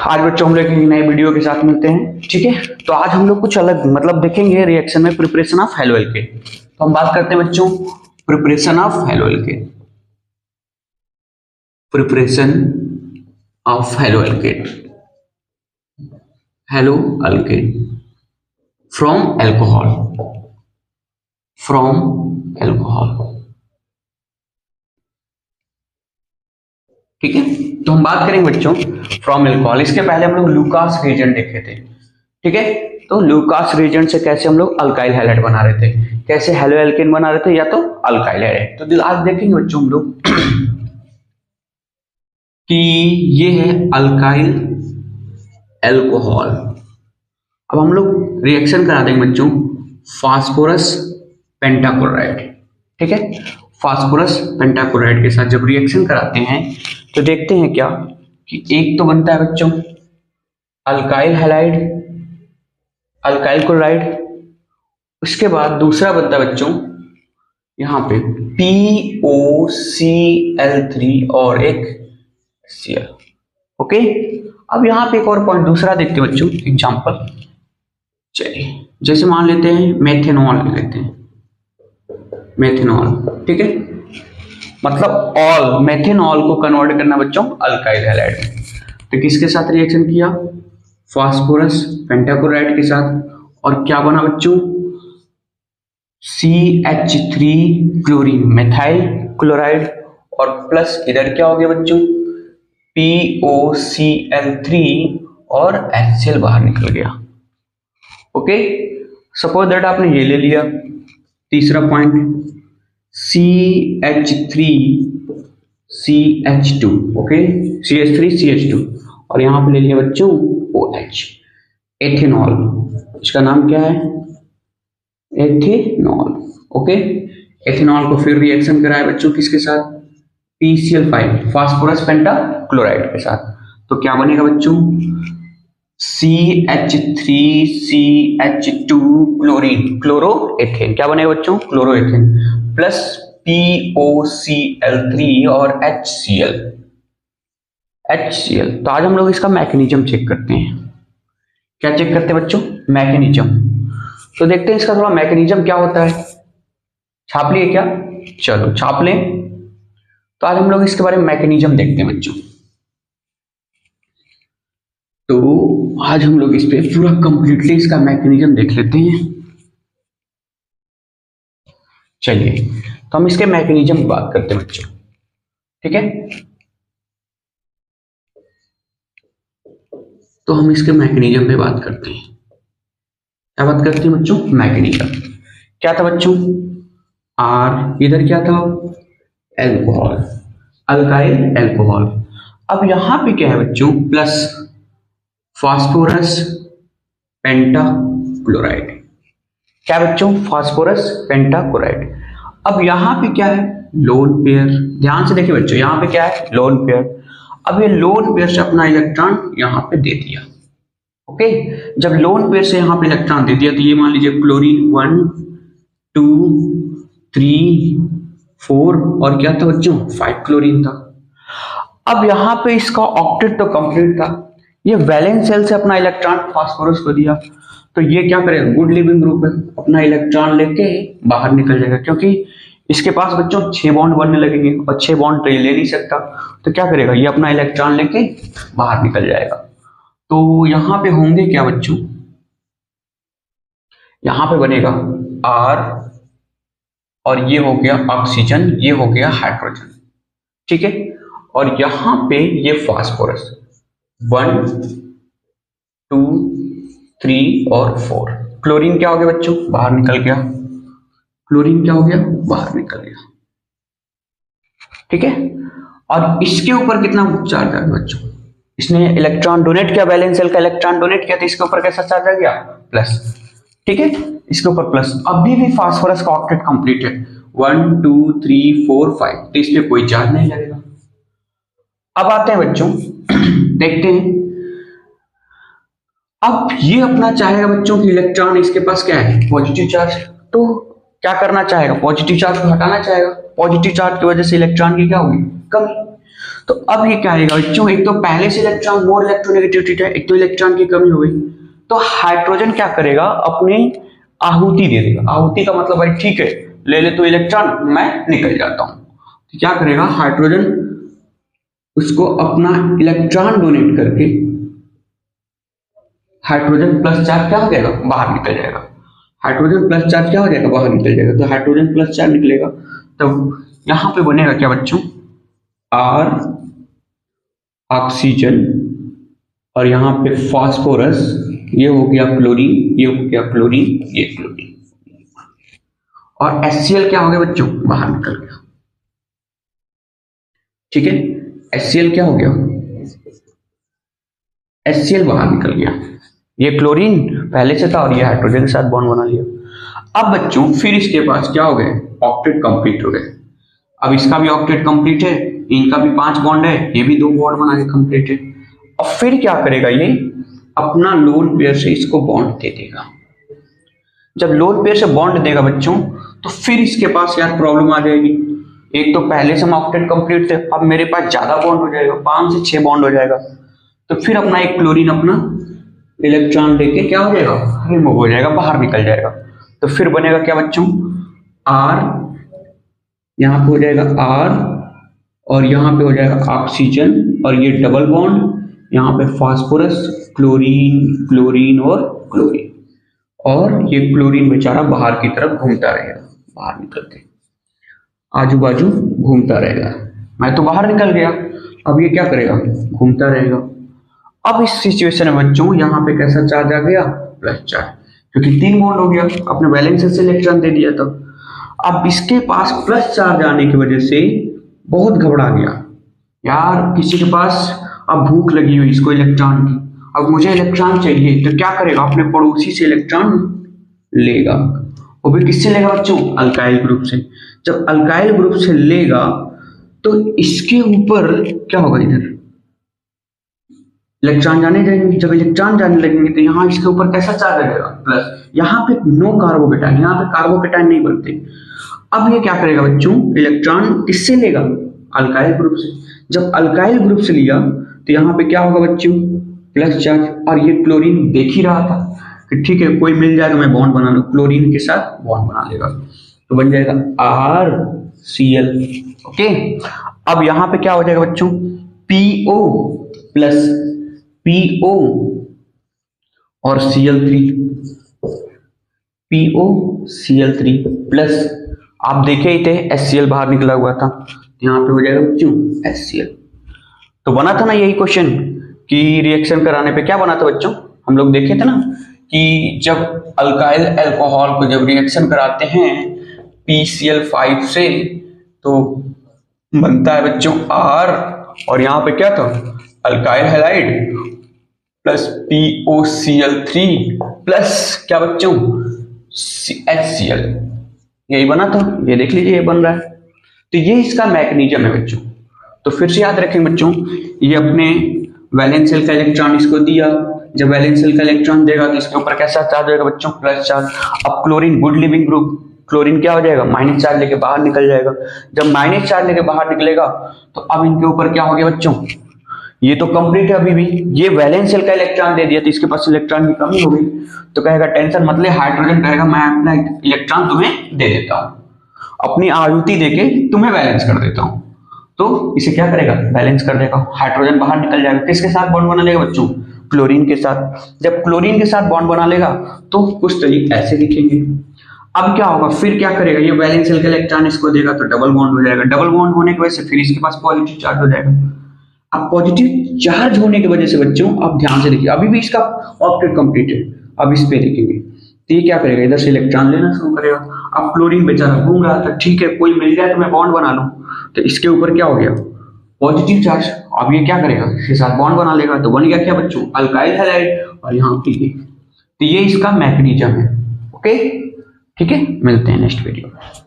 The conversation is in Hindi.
आज बच्चों हम लोग एक नए वीडियो के साथ मिलते हैं। ठीक है, तो आज हम लोग कुछ अलग मतलब देखेंगे रिएक्शन में प्रिपरेशन ऑफ हेलो एल्केन। तो हम बात करते हैं बच्चों preparation of halo alkane. Preparation of halo alkane, halo alkane from alcohol, from alcohol. ठीक है, तो हम बात करेंगे बच्चों फ्रॉम एल्कोहल। इसके पहले हम लोग लूकास रिएजेंट देखे थे। ठीक है, तो लूकास रिएजेंट से कैसे हम लोग अल्काइल हैलाइड बना रहे थे, कैसे हेलो एल्केन बना रहे थे या तो अल्काइल हैलाइड। तो आज देखेंगे बच्चों हम लोग कि ये है अल्काइल एल्कोहल। अब हम लोग रिएक्शन करा देंगे बच्चों फास्फोरस पेंटाक्लोराइड। ठीक है, फास्फोरस पेंटाक्लोराइड के साथ जब रिएक्शन कराते हैं तो देखते हैं क्या कि एक तो बनता है बच्चों अल्काइल हैलाइड, अल्काइल क्लोराइड। उसके बाद दूसरा बनता है बच्चों यहाँ पे POCl3 और एक Cl। ओके, अब यहाँ पे एक और पॉइंट दूसरा देखते हैं बच्चों, एग्जांपल। चलिए जैसे मान लेते हैं मेथेनॉल लेते हैं, मेथेनॉल। ठीक है, मतलब ऑल मेथेनॉल को कन्वर्ट करना बच्चों अल्काइल हैलाइड में। तो किसके साथ रिएक्शन किया, फास्फोरस पेंटाक्लोराइड के साथ, और क्या बना बच्चों CH3 क्लोरीन मेथाइल क्लोराइड, और प्लस इधर क्या हो गया बच्चों POCl3 और HCl बाहर निकल गया। ओके, सपोज दैट आपने ये ले लिया तीसरा पॉइंट CH3CH2। ओके, CH3CH2 और यहां पे ले लिया बच्चों OH, एथेनॉल। इसका नाम क्या है, एथेनॉल। ओके, एथेनॉल को फिर रिएक्शन कराया बच्चों किसके साथ, PCl5 फास्फोरस पेंटाक्लोराइड के साथ। तो क्या बनेगा बच्चों CH3CH2 क्लोरीन, क्लोरोएथेन। क्या बनेगा बच्चों क्लोरोएथेन, प्लस POCl3 और HCl। तो आज हम लोग इसका मैकेनिज्म चेक करते हैं। क्या चेक करते हैं बच्चों, मैकेनिज्म। तो देखते हैं इसका थोड़ा मैकेनिज्म क्या होता है। छाप लिए क्या, चलो छाप लें। तो आज हम लोग इसके बारे में मैकेनिज्म देखते हैं बच्चों। तो आज हम लोग इस पे पूरा कंप्लीटली इसका मैकेनिज्म देख लेते हैं। चलिए तो हम इसके मैकेनिज्म की बात करते हैं बच्चों। ठीक है, तो हम इसके मैकेनिज्म पे बात करते हैं। क्या बात करते हैं बच्चों, मैकेनिज्म। क्या था बच्चों R, इधर क्या था एल्कोहल, अल्काइल एल्कोहल। अब यहां पे क्या है बच्चों प्लस फास्फोरस पेंटाक्लोराइड। क्या बच्चों फास्फोरस पेंटाक्लोराइड। अब यहां पे क्या है लोन पेयर, ध्यान से देखिए बच्चों, यहां पे क्या है लोन पेयर। अब ये लोन पेयर से अपना इलेक्ट्रॉन यहां पे दे दिया। ओके, जब लोन पेयर से यहां पे इलेक्ट्रॉन दे दिया तो ये मान लीजिए क्लोरीन 1 2 3 4 और क्या था बच्चों 5 क्लोरीन था। अब यहां पे इसका ऑक्टेट तो कंप्लीट था, ये वैलेंस शेल से अपना इलेक्ट्रॉन फास्फोरस को दिया। तो ये क्या करेगा, गुड लिविंग ग्रुप है, अपना इलेक्ट्रॉन लेके बाहर निकल जाएगा, क्योंकि इसके पास बच्चों 6 बॉन्ड बनने लगेंगे और 6 बॉन्ड तो ये ले नहीं सकता। तो क्या करेगा, ये अपना इलेक्ट्रॉन लेके बाहर निकल जाएगा। तो यहां पे होंगे क्या बच्चों, यहां पे बनेगा R और ये हो गया ऑक्सीजन, ये हो गया हाइड्रोजन। ठीक है, और यहां पे ये फास्फोरस 1 2 3 और 4। क्लोरीन क्या हो गया बच्चों बाहर निकल गया, क्लोरीन क्या हो गया बाहर निकल गया। ठीक है, और इसके ऊपर कितना चार्ज आ गया बच्चों, इसने इलेक्ट्रॉन डोनेट किया, वैलेंस शेल का इलेक्ट्रॉन डोनेट किया, तो इसके ऊपर कैसा चार्ज आ गया प्लस। ठीक है, इसके ऊपर प्लस। अभी भी फास्फोरस का ऑक्टेट कंप्लीट है 1 2 3 4 5, तो इस पे कोई चार्ज नहीं लगेगा। अब आते हैं बच्चों देखते हैं, अब ये अपना चाहेगा बच्चों कि इलेक्ट्रॉन इसके पास क्या है पॉजिटिव चार्ज, तो क्या करना चाहेगा पॉजिटिव चार्ज को हटाना चाहेगा। पॉजिटिव चार्ज की वजह से इलेक्ट्रॉन की क्या होगी कमी। तो अब ये क्या आएगा बच्चों, एक तो पहले से इलेक्ट्रॉन मोर इलेक्ट्रोनेगेटिविटी है, एक तो इलेक्ट्रॉन की कमी हो गई, तो हाइड्रोजन क्या करेगा, अपनी आहुति दे देगा। आहुति का मतलब भाई ठीक है ले ले तो इलेक्ट्रॉन, मैं निकल जाता हूं। तो क्या करेगा हाइड्रोजन, उसको अपना इलेक्ट्रॉन डोनेट करके हाइड्रोजन प्लस चार्ज क्या हो जाएगा, बाहर निकल जाएगा। हाइड्रोजन प्लस चार्ज क्या हो जाएगा, बाहर निकल जाएगा। तो हाइड्रोजन प्लस चार्ज निकलेगा, तब यहां पे बनेगा क्या बच्चों, आर ऑक्सीजन, और यहां पे फास्फोरस, ये हो गया क्लोरीन, ये हो गया क्लोरीन, ये क्लोरीन, और HCl क्या हो गया बच्चों, बाहर निकल गया। ठीक है, HCl क्या हो गया, HCl बाहर निकल गया। ये क्लोरीन पहले से था और ये हाइड्रोजन के साथ बॉन्ड बना लिया। अब बच्चों फिर इसके पास क्या हो गए, ऑक्टेट कंप्लीट हो गए। अब इसका भी ऑक्टेट कंप्लीट है, इनका भी 5 बॉन्ड है, ये भी 2 बॉन्ड बना के कंप्लीट है। और फिर क्या करेगा, ये अपना लोन पेयर से इसको बॉन्ड दे देगा। जब लोन पेयर से बॉन्ड देगा बच्चों, तो फिर इसके पास यार प्रॉब्लम आ जाएगी। एक तो पहले से हम ऑक्टेट कंप्लीट थे, अब मेरे पास ज्यादा बॉन्ड हो जाएगा, 5 से 6 बॉन्ड हो जाएगा। तो फिर अपना एक क्लोरीन अपना इलेक्ट्रॉन लेके क्या हो जाएगा, रिमूव हो जाएगा, बाहर निकल जाएगा। तो फिर बनेगा क्या बच्चों, आर, यहां पे हो जाएगा आर, और यहां पे हो जाएगा ऑक्सीजन, और ये डबल बॉन्ड, यहाँ पे फास्फोरस, क्लोरीन, क्लोरीन और क्लोरीन, और ये क्लोरीन बेचारा बाहर की तरफ घूमता रहेगा, बाहर निकल के आजू बाजू घूमता रहेगा। मैं तो बाहर निकल गया, अब ये क्या करेगा, घूमता रहेगा। अब इस सिचुएशन में बच्चों यहाँ पे कैसा चार्ज आ गया, प्लस चार्ज, क्योंकि 3 बॉन्ड हो गया, अपने वैलेंस से इलेक्ट्रॉन दे दिया था। अब इसके पास प्लस चार्ज आने की वजह से बहुत घबरा गया, यार किसी के पास अब भूख लगी हुई इसको इलेक्ट्रॉन की, अब मुझे इलेक्ट्रॉन चाहिए, तो क्या करेगा, अपने पड़ोसी से इलेक्ट्रॉन लेगा। वो भी किससे लेगा बच्चों, अल्काइल ग्रुप से। जब अल्काइल ग्रुप से लेगा तो इसके ऊपर क्या होगा, इधर इलेक्ट्रॉन जाने लगेंगे। जब इलेक्ट्रॉन जाने लगेंगे तो यहाँ इसके ऊपर कैसा चार्ज रहेगा, प्लस। यहाँ पे नो कार्बोकेटाइन, यहाँ पे कार्बोकेटाइन नहीं बनते। अब ये क्या करेगा बच्चों, इलेक्ट्रॉन किससे लेगा, अल्काइल ग्रुप से। जब अल्काइल ग्रुप से लिया तो यहाँ पे क्या होगा बच्चों, प्लस चार्ज। और ये क्लोरीन देख ही रहा था कि ठीक है कोई मिल जाए तो मैं बॉन्ड बना लूं, क्लोरीन के साथ बॉन्ड बना लेगा, तो बन जाएगा RCl। ओके, अब यहाँ पे क्या हो जाएगा बच्चों, PO प्लस PO और Cl3, POCl3 प्लस, आप देखे ही थे HCl बाहर निकला हुआ था, यहाँ पे हो जाएगा बच्चों HCl। तो बना था ना यही क्वेश्चन कि रिएक्शन कराने पे क्या बना था बच्चों, हम लोग देखे थे ना कि जब अल्काइल अल्कोहल को जब रिएक्शन कराते हैं PCl5 से तो बनता है बच्चों R, और यहाँ पे क्या था alkyl halide plus POCl3 plus क्या बच्चों HCl, यही बना था। ये देख लीजिए ये बन रहा है। तो ये इसका मैकेनिज्म है बच्चों। तो फिर से याद रखेंगे बच्चों, ये अपने वैलेंस शेल का इलेक्ट्रॉन इसको दिया, जब वैलेंस शेल का इलेक्ट्रॉन देगा तो इसके ऊपर कैसा चार्ज होगा बच्चों, प्लस चार्ज। अब chlorine good leaving group, chlorine क्या हो जाएगा, माइनस चार्ज लेके बाहर निकल जाएगा। जब माइनस चार्ज लेके बाहर निकलेगा तो अब इनके ऊपर क्या हो गया बच्चों, ये तो कंप्लीट है अभी भी, ये वैलेंस शेल का इलेक्ट्रॉन दे दिया तो इसके पास इलेक्ट्रॉन की कमी हो गई। तो कहेगा टेंशन मत ले, हाइड्रोजन कहेगा मैं अपना इलेक्ट्रॉन तुम्हें दे देता हूँ, अपनी आहुति देके तुम्हें बैलेंस कर देता हूँ। तो इसे क्या करेगा, बैलेंस कर देगा, हाइड्रोजन बाहर निकल जाएगा। किसके साथ बॉन्ड बना लेगा बच्चों, क्लोरीन के साथ। जब क्लोरीन के साथ बॉन्ड बना लेगा तो कुछ तरीके ऐसे दिखेंगे। अब क्या होगा, फिर क्या करेगा, ये वैलेंस शेल का इलेक्ट्रॉन इसको देगा तो डबल बॉन्ड हो जाएगा। डबल बॉन्ड होने की वजह से फिर इसके पास पॉजिटिव चार्ज हो जाएगा। अब पॉजिटिव चार्ज होने की वजह से बच्चों आप ध्यान से देखिए, अभी भी इसका ऑक्टेट कंप्लीट है, अब इस पे देखेंगे तो ये क्या करेगा, इधर से इलेक्ट्रॉन लेना शुरू करेगा। अब क्लोरीन बेचारा घूम रहा था, ठीक है कोई मिल जाए तो मैं बॉन्ड बना लूं, तो इसके ऊपर क्या हो गया, पॉजिटिव चार्ज। अब ये क्या करेगा, इसके साथ बॉन्ड बना लेगा, तो बन गया क्या बच्चों, अल्काइल हैलाइड, और यहाँ पे तो ये इसका मैकेनिज्म है। ओके, ठीक है, मिलते हैं नेक्स्ट वीडियो में।